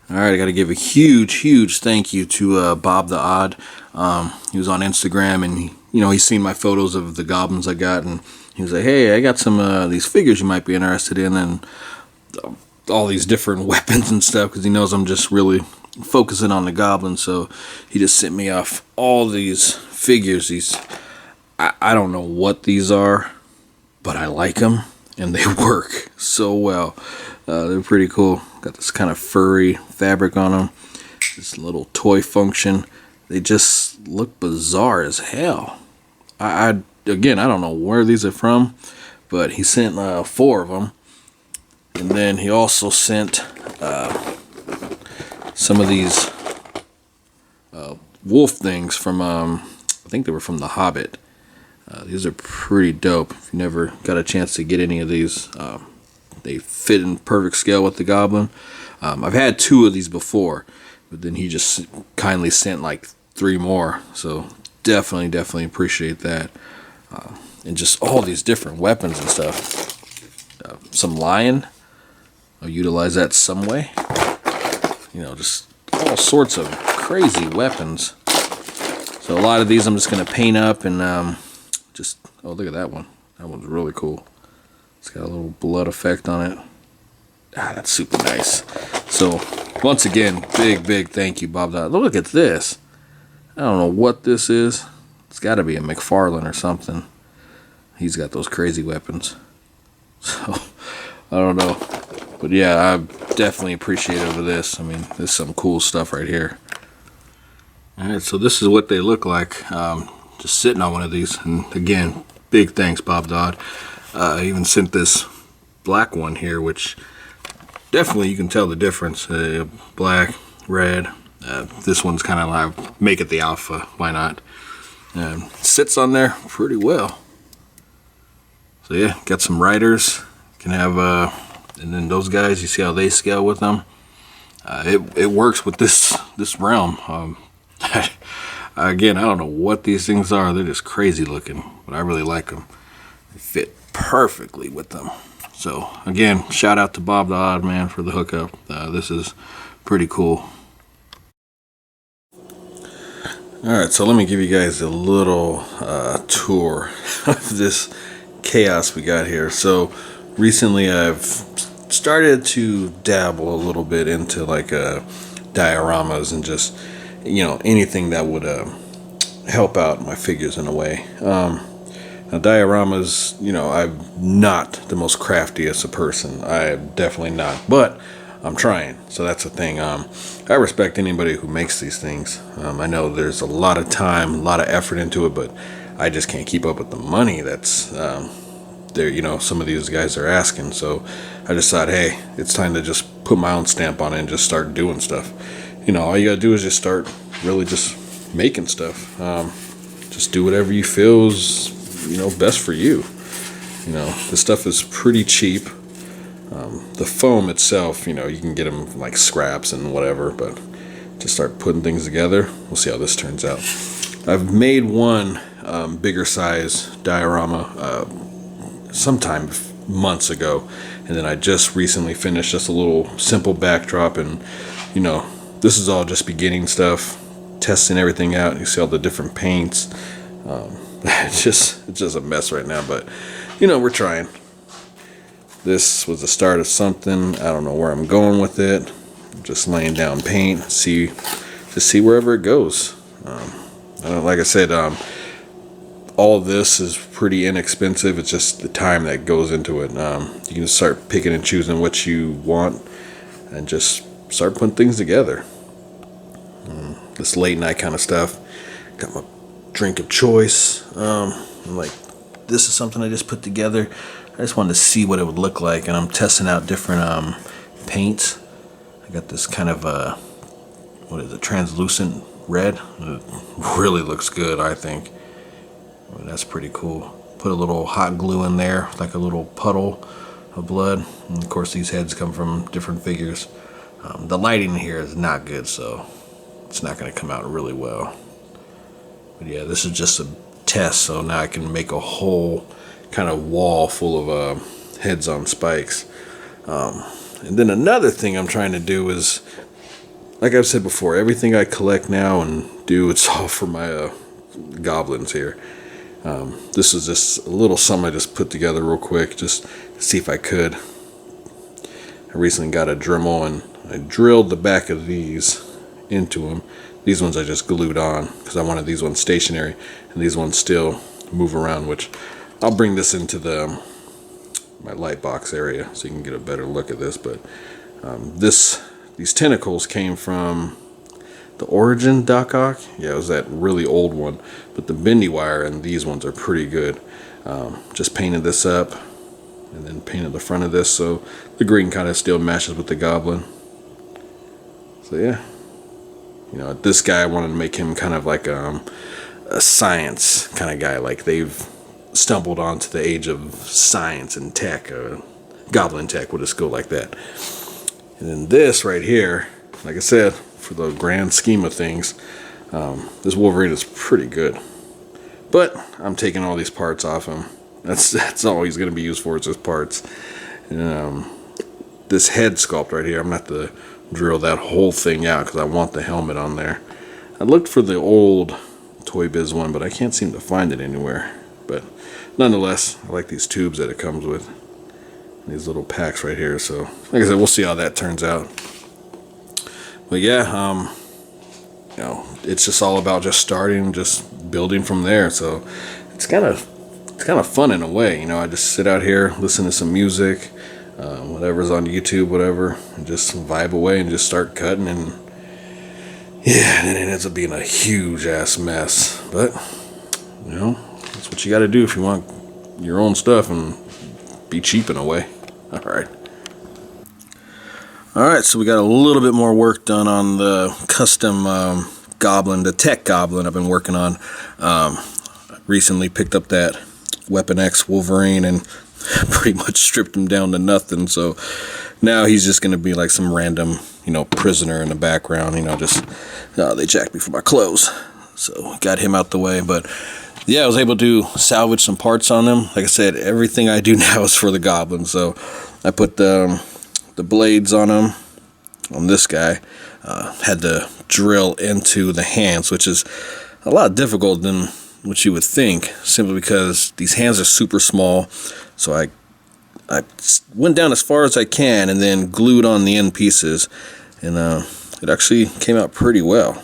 All right, I got to give a huge thank you to Bob the Odd. He was on Instagram, and he's seen my photos of the goblins I got, and he was like, "Hey, I got some these figures you might be interested in," and all these different weapons and stuff, because he knows I'm just really focusing on the goblins. So he just sent me off all these figures. I don't know what these are, but I like them, and they work so well. They're pretty cool. Got this kind of furry fabric on them. This little toy function. They just look bizarre as hell. Again, I don't know where these are from, but he sent 4 of them, and then he also sent some of these wolf things from I think they were from The Hobbit. These are pretty dope. If you never got a chance to get any of these, they fit in perfect scale with the Goblin. I've had 2 of these before, but then he just kindly sent like 3 more. So definitely appreciate that. And just all these different weapons and stuff. Some lion. I'll utilize that some way. Just all sorts of crazy weapons. So a lot of these I'm just going to paint up and oh, look at that one. That one's really cool. It's got a little blood effect on it. That's super nice. So, once again, big thank you, Bob. Look at this. I don't know what this is. It's got to be a McFarlane or something. He's got those crazy weapons. So, I don't know. But yeah, I'm definitely appreciative of this. I mean, this is some cool stuff right here. Alright, so this is what they look like. Just sitting on one of these. And again, big thanks, Bob Dodd. I even sent this black one here, which definitely you can tell the difference. Black, red. This one's kind of like, make it the alpha. Why not? Sits on there pretty well. So yeah, got some riders. Can have, and then those guys, you see how they scale with them. It works with this realm. Again, I don't know what these things are. They're just crazy looking, but I really like them. They fit perfectly with them. So again, shout out to Bob the Odd Man for the hookup. This is pretty cool. Alright, so let me give you guys a little tour of this chaos we got here. So recently I've started to dabble a little bit into like dioramas and just anything that would help out my figures in a way. Now, dioramas, I'm not the most craftiest a person. I'm definitely not, but I'm trying. So that's the thing. I respect anybody who makes these things. I know there's a lot of time, a lot of effort into it, but I just can't keep up with the money that's there. Some of these guys are asking. So I just thought, hey, it's time to just put my own stamp on it and just start doing stuff. All you gotta do is just start really just making stuff. Just do whatever you feel is best for you. The stuff is pretty cheap. The foam itself, you can get them like scraps and whatever, but just start putting things together. We'll see how this turns out. I've made one bigger size diorama sometime months ago, and then I just recently finished just a little simple backdrop, and this is all just beginning stuff, testing everything out. You see all the different paints. It's just a mess right now, but we're trying. This was the start of something. I don't know where I'm going with it. I'm just laying down paint, see wherever it goes. Like I said, all of this is pretty inexpensive. It's just the time that goes into it. You can start picking and choosing what you want, and just start putting things together. This late night kind of stuff. Got my drink of choice. I'm like, this is something I just put together. I just wanted to see what it would look like, and I'm testing out different paints. I got this kind of translucent red. It really looks good, I think. That's pretty cool. Put a little hot glue in there, like a little puddle of blood. And of course, these heads come from different figures. The lighting here is not good, so it's not going to come out really well. But yeah, this is just a test, so now I can make a whole kind of wall full of heads on spikes. And then another thing I'm trying to do is like I've said before, everything I collect now and do, it's all for my goblins here. This is just a little something I just put together real quick, just to see if I could. I recently got a Dremel and I drilled the back of these into them. These ones I just glued on because I wanted these ones stationary and these ones still move around, which I'll bring this into my light box area so you can get a better look at this. But these tentacles came from the Origin Doc Ock. Yeah, it was that really old one, but the bendy wire and these ones are pretty good. Just painted this up and then painted the front of this so the green kind of still matches with the Goblin. So yeah, you know, this guy, I wanted to make him kind of like a science kind of guy, like they've stumbled onto the age of science and tech. Goblin tech would just go like that. And then this right here, like I said, for the grand scheme of things, this Wolverine is pretty good. But I'm taking all these parts off him. That's all he's going to be used for, is his parts. And, this head sculpt right here, I'm going to have to drill that whole thing out because I want the helmet on there. I looked for the old Toy Biz one, but I can't seem to find it anywhere. But nonetheless, I like these tubes that it comes with. These little packs right here. So, like I said, we'll see how that turns out. But yeah, you know, it's just all about just starting, just building from there. So it's kind of fun in a way. You know, I just sit out here, listen to some music, whatever's on YouTube, whatever, and just vibe away and just start cutting. And yeah, and then it ends up being a huge ass mess. But you know, that's what you got to do if you want your own stuff and be cheap in a way. Alright, so we got a little bit more work done on the custom Goblin, the tech Goblin I've been working on. Recently picked up that Weapon X Wolverine and pretty much stripped him down to nothing. So now he's just going to be like some random, you know, prisoner in the background. You know, just, they jacked me for my clothes. So got him out the way. But yeah, I was able to salvage some parts on him. Like I said, everything I do now is for the Goblin. So I put the blades on him, on this guy. Had to drill into the hands, which is a lot difficult than what you would think, simply because these hands are super small. So I went down as far as I can and then glued on the end pieces, and it actually came out pretty well.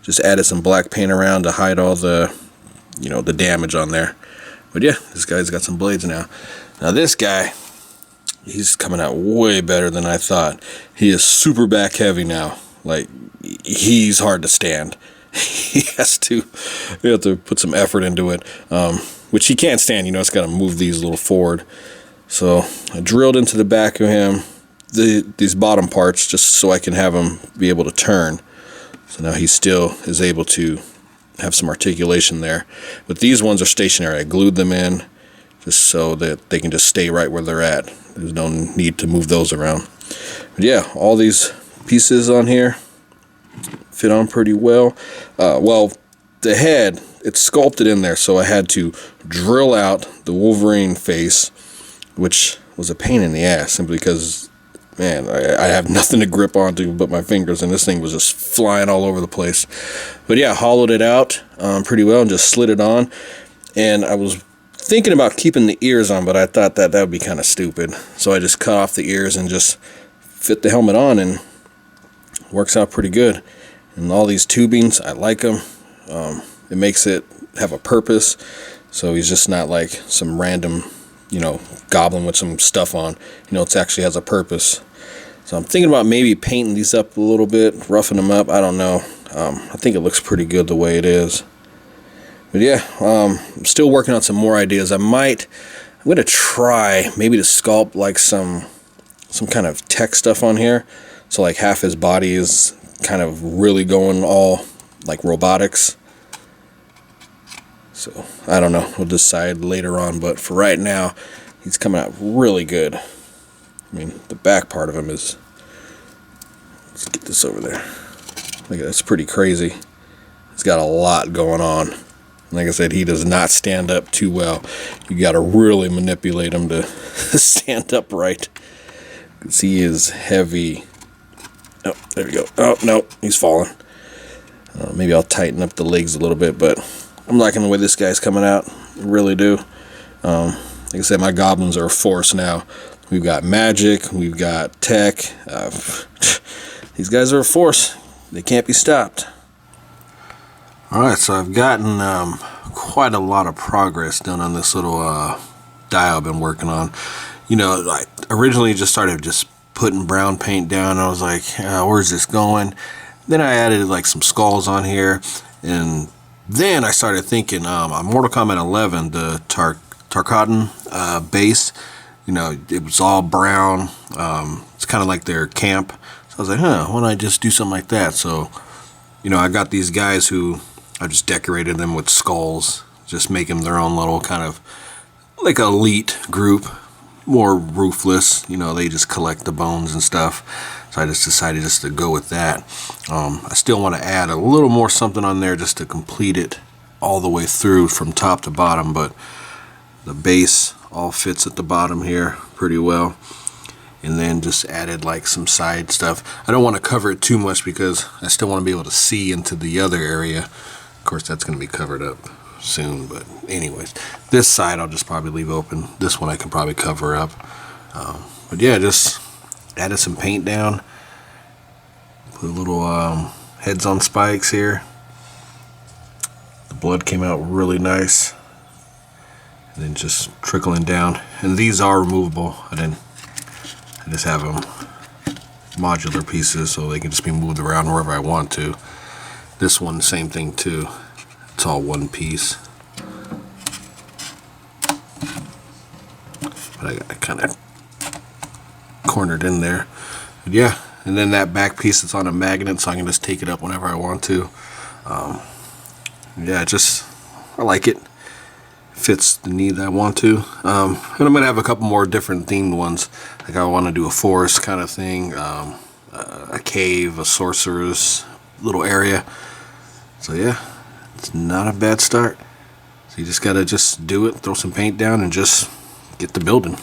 Just added some black paint around to hide all the, you know, the damage on there. But yeah, this guy's got some blades now. Now this guy, he's coming out way better than I thought. He is super back heavy now. Like, he's hard to stand. You have to put some effort into it, which he can't stand. You know, it's got to move these a little forward. So I drilled into the back of him these bottom parts just so I can have him be able to turn. So now he still is able to have some articulation there. But these ones are stationary. I glued them in just so that they can just stay right where they're at. There's no need to move those around. But yeah, all these pieces on here fit on pretty well. Well, the head, it's sculpted in there, so I had to drill out the Wolverine face, which was a pain in the ass, simply because, man, I have nothing to grip onto but my fingers, and this thing was just flying all over the place. But yeah, hollowed it out pretty well and just slid it on. And I was thinking about keeping the ears on, but I thought that would be kind of stupid. So I just cut off the ears and just fit the helmet on, and it works out pretty good. And all these tubings, I like them. It makes it have a purpose. So he's just not like some random, you know, goblin with some stuff on. You know, it actually has a purpose. So I'm thinking about maybe painting these up a little bit, roughing them up. I don't know. I think it looks pretty good the way it is. But yeah, I'm still working on some more ideas. I'm going to try maybe to sculpt like some kind of tech stuff on here. So like half his body is kind of really going all like robotics. So I don't know, we'll decide later on, but for right now he's coming out really good. I mean, the back part of him is, let's get this over there. Look at that's pretty crazy. He's got a lot going on. Like I said, he does not stand up too well. You got to really manipulate him to stand up right, because he is heavy. Oh, there we go. Oh, no, he's falling. Maybe I'll tighten up the legs a little bit, but I'm liking the way this guy's coming out. I really do. Like I said, my goblins are a force now. We've got magic, we've got tech. These guys are a force. They can't be stopped. Alright, so I've gotten quite a lot of progress done on this little dial I've been working on. You know, like originally just started just putting brown paint down, and I was like, where's this going? Then I added like some skulls on here, and then I started thinking on Mortal Kombat 11, the Tarkatan base, you know, it was all brown. It's kind of like their camp. So I was like, why don't I just do something like that? So, you know, I got these guys who I just decorated them with skulls, just make them their own little kind of like elite group, more ruthless. You know, they just collect the bones and stuff. So I just decided just to go with that. I still want to add a little more something on there just to complete it all the way through from top to bottom, but the base all fits at the bottom here pretty well. And then just added like some side stuff. I don't want to cover it too much because I still want to be able to see into the other area. Of course, that's going to be covered up soon, but anyways, this side I'll just probably leave open. This one I can probably cover up. But yeah, just added some paint down. Put little heads on spikes here. The blood came out really nice. And then just trickling down. And these are removable. I just have them modular pieces so they can just be moved around wherever I want to. This one, same thing too. It's all one piece. But I kind of cornered in there. But yeah, and then that back piece is on a magnet, so I can just take it up whenever I want to. Yeah, I like it. Fits the need that I want to. And I'm gonna have a couple more different themed ones. Like I want to do a forest kind of thing, a cave, a sorcerer's little area. So yeah, it's not a bad start. So you just gotta just do it, throw some paint down, and just get the building.